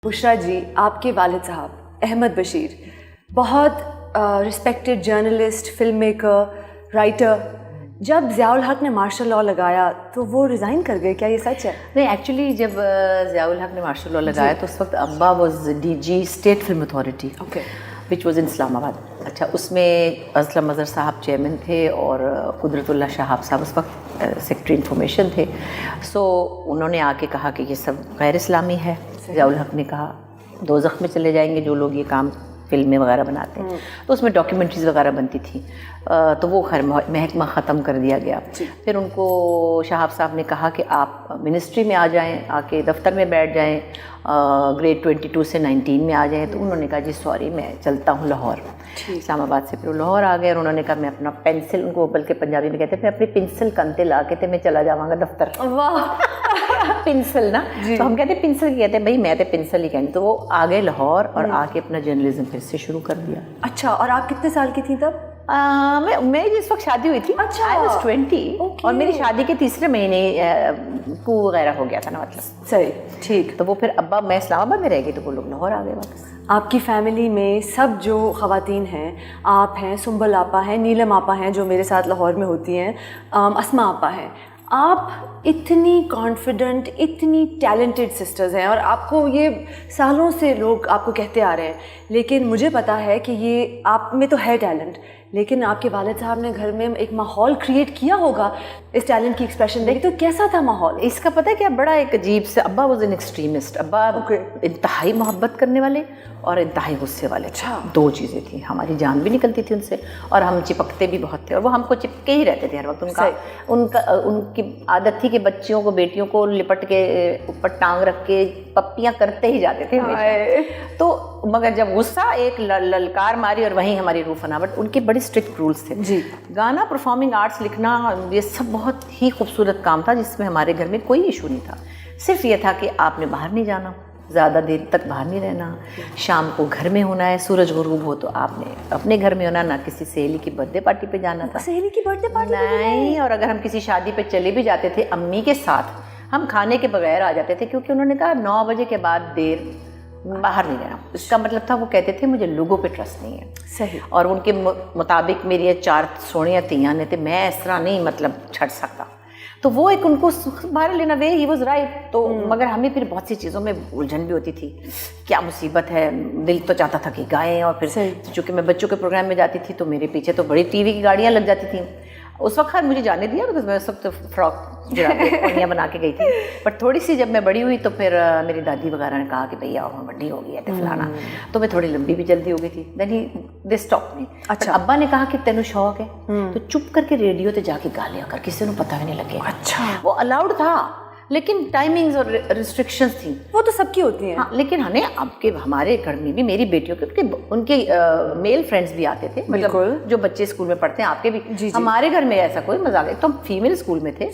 بشرا جی، آپ کے والد صاحب احمد بشیر بہت respected journalist, film maker, writer. جب ضیاء الحق نے مارشل لاء لگایا تو وہ ریزائن کر گئے، کیا یہ سچ ہے؟ نہیں، ایکچولی جب ضیاء الحق نے مارشل لاء لگایا تو اس وقت ابا was DG state film authority, which was in Islamabad. اچھا، اس میں اسلم اظہر صاحب چیئرمین تھے اور قدرت اللہ شہاب صاحب اس وقت سیکرٹری انفارمیشن تھے. سو انہوں نے آ کے کہا کہ یہ سب غیر اسلامی ہے. ضیاء الحق نے کہا دوزخ میں چلے جائیں گے جو لوگ یہ کام فلمیں وغیرہ بناتے ہیں. تو اس میں ڈاکیومنٹریز وغیرہ بنتی تھیں، تو وہ خیر محکمہ ختم کر دیا گیا. پھر ان کو شہاب صاحب نے کہا کہ آپ منسٹری میں آ جائیں، آ کے دفتر میں بیٹھ جائیں، گریڈ 22 سے 19 میں آ جائیں. تو انہوں نے کہا جی سوری میں چلتا ہوں لاہور. اسلام آباد سے پھر وہ لاہور آ گئے اور انہوں نے کہا میں اپنا پینسل، ان کو بلکہ پنجابی میں کہتے ہیں، میں اپنی پنسل کنتے لا کے تے میں چلا جاواں گا دفتر. واہ، پنسل نا، تو ہم کہتے ہیں پنسل کی کہتے ہیں، بھائی میں تو پنسل ہی کہتے. تو وہ آ گئے لاہور اور آ کے اپنا جرنلزم پھر سے شروع کر دیا. اچھا، اور آپ کتنے سال کی تھیں تب؟ میری جس وقت شادی ہوئی تھی I was 20 اور میری شادی کے تیسرے مہینے کو وغیرہ ہو گیا تھا نا، مطلب صحیح، ٹھیک. تو وہ پھر ابا، میں اسلام آباد میں رہ گئی تو وہ لوگ لاہور آ گئے واپس. آپ کی فیملی میں سب جو خواتین ہیں، آپ ہیں، سنبل آپا ہیں، نیلم آپا ہیں جو میرے ساتھ لاہور میں ہوتی ہیں، اسما آپا ہیں، آپ اتنی کانفیڈنٹ، اتنی ٹیلنٹڈ سسٹرز ہیں اور آپ کو یہ سالوں سے لوگ آپ کو کہتے آ رہے ہیں، لیکن مجھے پتا ہے کہ یہ آپ میں تو ہے ٹیلنٹ، لیکن آپ کے والد صاحب نے گھر میں ایک ماحول کریٹ کیا ہوگا اس ٹیلنٹ کی ایکسپریشن دے. تو کیسا تھا ماحول؟ اس کا پتہ ہے کیا، بڑا ایک عجیب سے. ابا واز این ایکسٹریمسٹ. ابا انتہائی محبت کرنے والے اور انتہائی غصے والے. دو چیزیں تھیں. ہماری جان بھی نکلتی تھی ان سے اور ہم چپکتے بھی بہت تھے اور وہ ہم کو چپکے ہی رہتے تھے ہر وقت. ان کی عادت تھی کہ بچیوں کو، بیٹیوں کو لپٹ کے اوپر ٹانگ رکھ کے پپیاں کرتے ہی جاتے تھے ہمیشہ. تو مگر جب غصہ ایک للکار ماری اور وہیں ہماری روح فنا. بٹ ان کے بڑے اسٹرکٹ رولس تھے. جی، گانا، پرفارمنگ آرٹس، لکھنا، یہ سب بہت ہی خوبصورت کام تھا جس میں ہمارے گھر میں کوئی ایشو نہیں تھا. صرف یہ تھا کہ آپ نے باہر نہیں جانا، زیادہ دیر تک باہر نہیں رہنا، شام کو گھر میں ہونا ہے، سورج غروب ہو تو آپ نے اپنے گھر میں ہونا، نہ کسی سہیلی کی برتھ ڈے پارٹی پہ جانا تھا. سہیلی کی برتھ ڈے پارٹی نہیں. اور اگر ہم کسی شادی پہ چلے بھی جاتے تھے امی کے ساتھ، ہم کھانے کے بغیر آ جاتے تھے کیونکہ انہوں نے کہا 9 بجے کے بعد دیر باہر نہیں جانا. اس کا مطلب تھا وہ کہتے تھے مجھے لوگوں پہ ٹرسٹ نہیں ہے. صحیح. اور ان کے مطابق میری 4 سوڑیاں تیاں نے تھے، میں اس طرح نہیں مطلب چھٹ سکتا. تو وہ ایک ان کو باہر لینا وے، ہی واز رائٹ. تو مگر ہمیں پھر بہت سی چیزوں میں الجھن بھی ہوتی تھی. کیا مصیبت ہے، دل تو چاہتا تھا کہ گائیں. اور پھر چونکہ میں بچوں کے پروگرام میں جاتی تھی تو میرے پیچھے تو بڑی ٹی وی کی گاڑیاں لگ جاتی تھیں. اس وقت مجھے جانے دیا بکاز میں اس وقت فراک جرابیاں بنا کے گئی تھی. بٹ تھوڑی سی جب میں بڑی ہوئی تو پھر میری دادی وغیرہ نے کہا کہ بھئی آؤ بڑی ہو گئی ہے فلانا. تو میں تھوڑی لمبی بھی جلدی ہو گئی تھی. دین دے اسٹاپ می. اچھا، ابا نے کہا کہ تینوں شوق ہے تو چپ کر کے ریڈیو تے جا کے گا لیا کر، کسی نے پتہ بھی نہیں لگے. اچھا، وہ الاؤڈ تھا لیکن ٹائمنگز اور ریسٹرکشنز تھیں. وہ تو سب کی ہوتی ہیں. ہاں، لیکن ہمیں اب کے ہمارے گھر میں بھی میری بیٹیوں کے ان کے میل فرینڈس بھی آتے تھے، مطلب جو بچے اسکول میں پڑھتے ہیں آپ کے بھی. ہمارے گھر میں ایسا کوئی مذاق. تو ہم فیمیل اسکول میں تھے،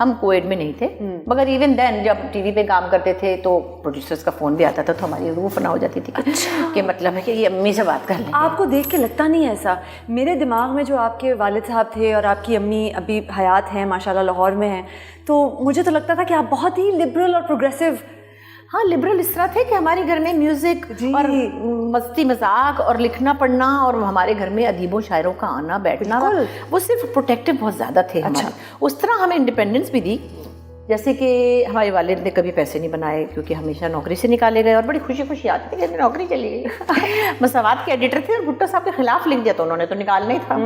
ہم کوئیڈ میں نہیں تھے. مگر ایون دین جب ٹی وی پہ کام کرتے تھے تو پروڈیوسرس کا فون بھی آتا تھا تو ہماری روح فنا ہو جاتی تھی کہ مطلب ہے کہ یہ امی سے بات کر لیں. آپ کو دیکھ کے لگتا نہیں ہے ایسا؟ میرے دماغ میں جو آپ کے والد صاحب تھے اور آپ کی امی ابھی حیات ہیں ماشاءاللہ، لاہور میں ہیں، تو مجھے تو لگتا تھا کہ آپ بہت ہی لبرل اور پروگریسو. ہاں، لبرل اس طرح تھے کہ ہمارے گھر میں میوزک اور مستی مذاق اور لکھنا پڑھنا اور ہمارے گھر میں ادیبوں شاعروں کا آنا بیٹھنا، وہ صرف پروٹیکٹیو بہت زیادہ تھے ہمارے. اس طرح ہمیں انڈیپینڈنس بھی دی. جیسے کہ ہمارے والد نے کبھی پیسے نہیں بنائے کیونکہ ہمیشہ نوکری سے نکالے گئے اور بڑی خوشی خوشی آتی تھی کہ نوکری چلی گئی. مساوات کے ایڈیٹر تھے اور بھٹو صاحب کے خلاف لکھ دیا تو انہوں نے تو نکالنا ہی تھا.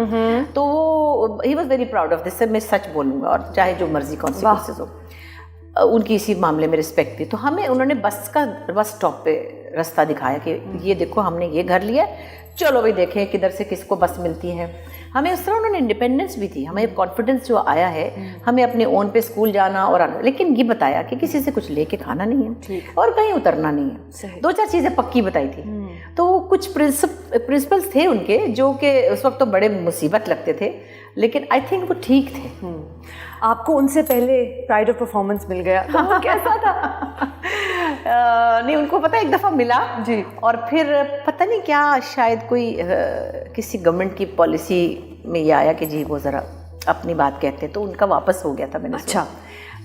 تو he was very proud of this. سے میں سچ بولوں گا اور چاہے جو مرضی کانسیکوینسز ہو. ان کی اسی معاملے میں رسپیکٹ تھی. تو ہمیں انہوں نے بس اسٹاپ پہ راستہ دکھایا کہ یہ دیکھو ہم نے یہ گھر لیا، چلو بھائی دیکھیں کدھر سے کس کو بس ملتی ہے. ہمیں اس طرح انہوں نے انڈیپینڈنس بھی تھی. ہمیں کانفیڈنس جو آیا ہے، ہمیں اپنے اون پہ اسکول جانا اور آنا، لیکن یہ بتایا کہ کسی سے کچھ لے کے کھانا نہیں ہے اور کہیں اترنا نہیں ہے. 2-4 چیزیں پکی بتائی تھی. تو کچھ پرنسپلس تھے ان کے جو کہ اس وقت تو بڑے مصیبت لگتے تھے لیکن آئی تھنک وہ ٹھیک تھے. آپ کو ان سے پہلے پرائڈ آف پرفارمنس مل گیا، وہ کیسا تھا؟ نہیں، ان کو پتہ ایک دفعہ ملا جی، اور پھر پتہ نہیں کیا شاید کوئی کسی گورنمنٹ کی پالیسی میں یہ آیا کہ جی وہ ذرا اپنی بات کہتے تو ان کا واپس ہو گیا تھا. میں نے اچھا،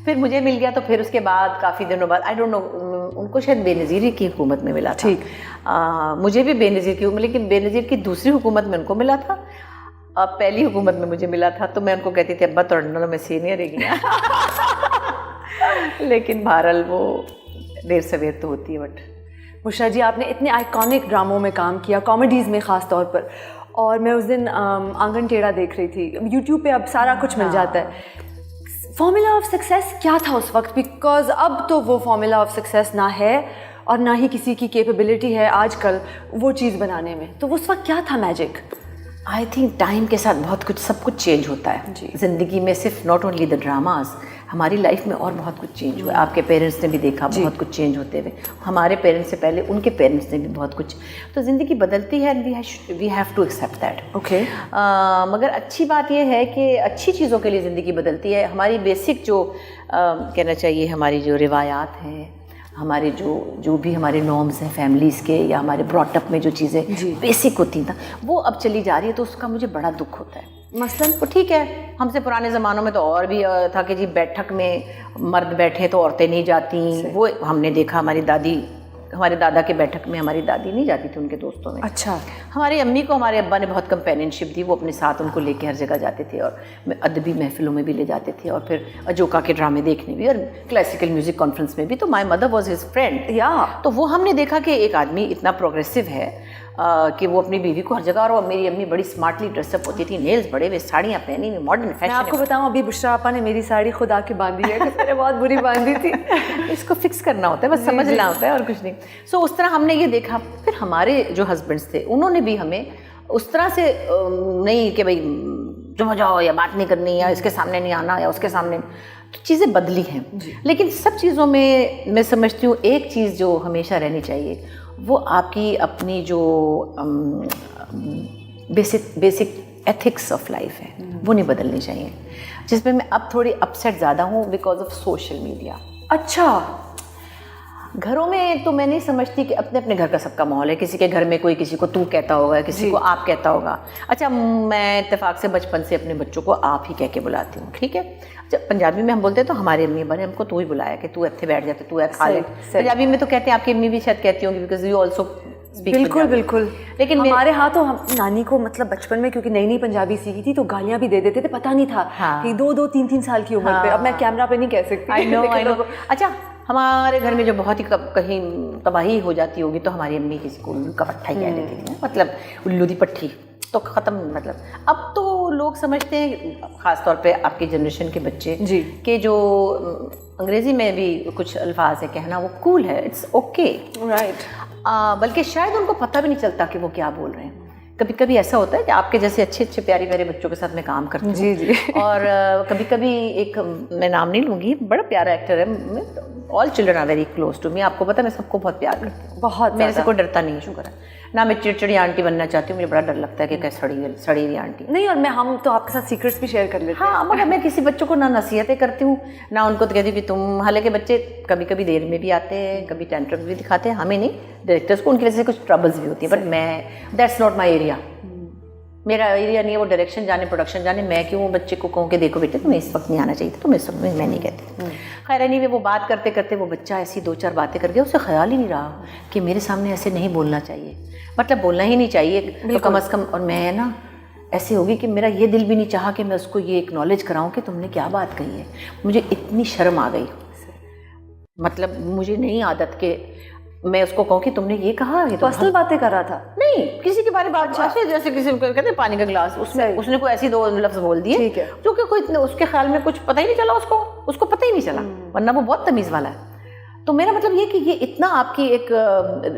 پھر مجھے مل گیا تو پھر اس کے بعد کافی دنوں بعد آئی ڈونٹ نو ان کو شاید بے نظیری کی حکومت میں ملا تھا. مجھے بھی بے نظیر کی حکومت, لیکن بے نظیر کی دوسری حکومت میں ان کو ملا تھا. اب پہلی حکومت میں مجھے ملا تھا تو میں ان کو کہتی تھی ابا توڑنا میں سینئر ہے گیا. لیکن بہرحال وہ دیر سویر تو ہوتی ہے. بٹ بشریٰ جی آپ نے اتنے آئیکانک ڈراموں میں کام کیا, کامیڈیز میں خاص طور پر, اور میں اس دن آنگن ٹیڑھا دیکھ رہی تھی. یوٹیوب پہ اب سارا کچھ مل جاتا ہے. فارمولا آف سکسیس کیا تھا اس وقت؟ بیکاز اب تو وہ فارمولا آف سکسیس نہ ہے اور نہ ہی کسی کی کیپیبلٹی ہے آج کل وہ چیز بنانے میں. تو اس وقت کیا تھا میجک؟ آئی تھنک ٹائم کے ساتھ بہت کچھ سب کچھ چینج ہوتا ہے زندگی میں. صرف ناٹ اونلی دا ڈراماز, ہماری لائف میں اور بہت کچھ چینج ہوا ہے. آپ کے پیرنٹس نے بھی دیکھا بہت کچھ چینج ہوتے ہوئے, ہمارے پیرنٹس سے پہلے ان کے پیرنٹس نے بھی بہت کچھ. تو زندگی بدلتی ہے, we have to accept that. Okay. مگر اچھی بات یہ ہے کہ اچھی چیزوں کے لیے زندگی بدلتی ہے. ہماری بیسک جو کہنا چاہیے ہماری جو روایات ہیں, ہمارے جو بھی ہمارے نارمز ہیں فیملیز کے, یا ہمارے براٹ اپ میں جو چیزیں بیسک ہوتی تھیں وہ اب چلی جا رہی ہے. تو اس کا مجھے بڑا دکھ ہوتا ہے. مثلاً تو ٹھیک ہے, ہم سے پرانے زمانوں میں تو اور بھی تھا کہ جی بیٹھک میں مرد بیٹھے تو عورتیں نہیں جاتیں. وہ ہم نے دیکھا ہمارے دادا کے بیٹھک میں ہماری دادی نہیں جاتی تھی ان کے دوستوں میں. اچھا. ہماری امی کو ہمارے ابا نے بہت کمپینینشپ دی, وہ اپنے ساتھ ان کو لے کے ہر جگہ جاتے تھے, اور ادبی محفلوں میں بھی لے جاتے تھے, اور پھر اجوکا کے ڈرامے دیکھنے بھی, اور کلاسیکل میوزک کانفرنس میں بھی. تو my mother was his friend. تو وہ ہم نے دیکھا کہ ایک آدمی اتنا پروگریسو ہے کہ وہ اپنی بیوی کو ہر جگہ, اور میری امی بڑی اسمارٹلی ڈریس اپ ہوتی تھی, نیلز بڑے ہوئے, ساڑیاں پہنی ہوئی, ماڈرن فیشن. میں آپ کو بتاؤں ابھی بشریٰ آپا نے میری ساڑی خود آ کے باندھی ہے, میں نے بہت بری باندھی تھی. اس کو فکس کرنا ہوتا ہے, بس سمجھنا ہوتا ہے اور کچھ نہیں. سو اس طرح ہم نے یہ دیکھا. پھر ہمارے جو ہسبینڈس تھے انہوں نے بھی ہمیں اس طرح سے نہیں کہ بھائی چپ ہو جاؤ, یا بات نہیں کرنی, یا اس کے سامنے نہیں آنا, یا اس کے سامنے. تو چیزیں بدلی ہیں. لیکن سب چیزوں میں سمجھتی ہوں ایک چیز جو ہمیشہ رہنی چاہیے وہ آپ کی اپنی جو بیسک ایتھکس آف لائف ہے وہ نہیں بدلنی چاہیے, جس میں اب تھوڑی اپسیٹ زیادہ ہوں بیکاز آف سوشل میڈیا. اچھا. گھروں میں تو میں نہیں سمجھتی کہ اپنے اپنے گھر کا سب کا ماحول ہے. کسی کے گھر میں کوئی کسی کو تو کہتا ہوگا, کسی کو آپ کہتا ہوگا. اچھا, میں اتفاق سے بچپن سے اپنے بچوں کو آپ ہی کہہ کے بلاتی ہوں, ٹھیک ہے. جب پنجابی میں ہم بولتے ہیں تو ہمارے امی ابا نے ہم کو تو ہی بلایا کہ تو اتنے بیٹھ جاتے, تو کھا لے. پنجابی میں تو کہتے ہیں, آپ کی امی بھی شاید کہتی ہوں گی بیکاز یو آلسو. بالکل. لیکن ہمارے ہاں تو ہم نانی کو مطلب بچپن میں کیونکہ نئی پنجابی سیکھی تھی تو گالیاں بھی دے دیتے تھے, پتہ نہیں تھا کہ 2-3 سال کی عمر پہ. اب میں کیمرہ پہ نہیں کہہ سکتی. اچھا, ہمارے گھر میں جو بہت ہی کہیں تباہی ہو جاتی ہوگی تو ہماری امی کسی کو الو کا پٹھا ہی کہہ دیتی تھی, مطلب الو دی پٹھی تو ختم. مطلب اب تو لوگ سمجھتے ہیں, خاص طور پہ آپ کی جنریشن کے بچے, کہ جو انگریزی میں بھی کچھ الفاظ ہے کہنا وہ کول ہے, اٹس اوکے, رائٹ. بلکہ شاید ان کو پتہ بھی نہیں چلتا کہ وہ کیا بول رہے ہیں. کبھی کبھی ایسا ہوتا ہے کہ آپ کے جیسے اچھے اچھے پیارے پیارے بچوں کے ساتھ میں کام کرتی ہوں. اور کبھی کبھی ایک, میں نام نہیں لوں گی, بڑا پیارا ایکٹر ہے, all children are very close to me. آپ کو پتہ ہے میں سب کو بہت پیار کرتی ہوں, بہت. میرے سے کوئی ڈرتا نہیں ہے, شکر ہے. نہ میں چڑچڑی آنٹی بننا چاہتی ہوں, مجھے بڑا ڈر لگتا ہے کہ سڑی ہوئی آنٹی نہیں. اور ہم تو آپ کے ساتھ سیکرٹس بھی شیئر کر لیتے ہیں. ہاں, مگر میں کسی بچوں کو نہ نصیحتیں کرتی ہوں نہ ان کو تو کہتی ہوں کہ تم, حالانکہ بچے کبھی کبھی دیر میں بھی آتے ہیں, کبھی ٹینٹرم بھی دکھاتے ہیں, ہمیں نہیں, ڈائریکٹرس کو ان کی وجہ سے کچھ ٹربلز بھی ہوتی ہیں. بٹ میں, دیٹس ناٹ مائی ایریا, میرا ایریا نہیں ہے وہ ڈائریکشن جانے, پروڈکشن جانے. میں کیوں بچے کو کہوں کہ دیکھو بیٹے تمہیں اس وقت نہیں آنا چاہیے تھا, تمہیں اس وقت میں نہیں کہتی. خیر نہیں, وہ بات کرتے کرتے وہ بچہ ایسی 2-4 باتیں کر گیا, اسے خیال ہی نہیں رہا کہ میرے سامنے ایسے نہیں بولنا چاہیے, مطلب بولنا ہی نہیں چاہیے تو کم از کم. اور میں نا ایسے ہوگی کہ میرا یہ دل بھی نہیں چاہا کہ میں اس کو یہ اکنالج کراؤں کہ تم نے کیا بات کہی ہے. مجھے اتنی شرم آ گئی, مطلب مجھے نہیں عادت کہ میں اس کو کہوں کہ تم نے یہ کہا, یہ تو پرسنل باتیں کر رہا تھا. نہیں, کسی کے بارے بات جیسے کسی کو کہتے ہیں پانی کا گلاس, اس نے کوئی ایسی 2 لفظ بول دیے جو کہ کوئی اس کے خیال میں کچھ پتہ ہی نہیں چلا, اس کو پتہ ہی نہیں چلا, ورنہ وہ بہت تمیز والا ہے. تو میرا مطلب یہ کہ یہ اتنا آپ کی ایک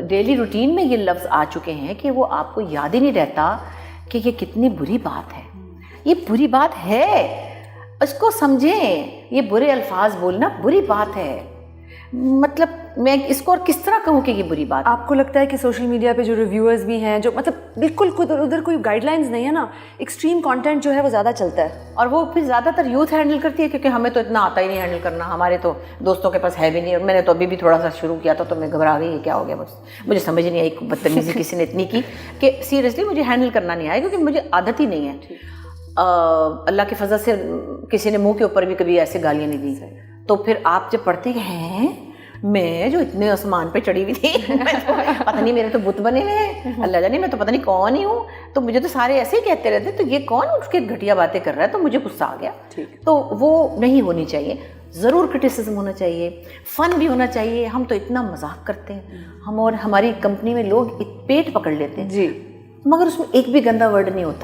ڈیلی روٹین میں یہ لفظ آ چکے ہیں کہ وہ آپ کو یاد ہی نہیں رہتا کہ یہ کتنی بری بات ہے. یہ بری بات ہے, اس کو سمجھیں. یہ برے الفاظ بولنا بری بات ہے. مطلب میں اس کو اور کس طرح کہوں کہ یہ بری بات. آپ کو لگتا ہے کہ سوشل میڈیا پہ جو ریویورز بھی ہیں, جو مطلب بالکل ادھر کوئی گائیڈ لائنز نہیں ہے نا, ایکسٹریم کانٹینٹ جو ہے وہ زیادہ چلتا ہے, اور وہ پھر زیادہ تر یوتھ ہینڈل کرتی ہے, کیونکہ ہمیں تو اتنا آتا ہی نہیں ہینڈل کرنا, ہمارے تو دوستوں کے پاس ہے بھی نہیں. اور میں نے تو ابھی بھی تھوڑا سا شروع کیا تھا تو میں گھبرا گئی, کیا ہو گیا, بس مجھے سمجھ نہیں آئی. بدتمیزی کسی نے اتنی کی کہ سیریسلی مجھے ہینڈل کرنا نہیں آیا, کیونکہ مجھے عادت ہی نہیں ہے. اللہ کے فضل سے کسی نے منہ کے اوپر بھی کبھی ایسے گالیاں نہیں دی, تو پھر آپ جب پڑھتے ہیں میں جو اتنے آسمان پہ چڑھی ہوئی تھی پتہ نہیں میرے تو بت بنے ہوئے ہیں، اللہ جانے میں تو پتہ نہیں کون ہی ہوں، تو مجھے تو سارے ایسے ہی کہتے رہتے تو یہ کون اٹھ کے گھٹیا باتیں کر رہا ہے، تو مجھے غصہ آ گیا. تو وہ نہیں ہونی چاہیے. ضرور کرٹیسزم ہونا چاہیے، فن بھی ہونا چاہیے. ہم تو اتنا مذاق کرتے ہیں ہم، اور ہماری کمپنی میں لوگ پیٹ پکڑ لیتے ہیں جی، مگر اس میں ایک بھی گندا ورڈ نہیں ہوتا.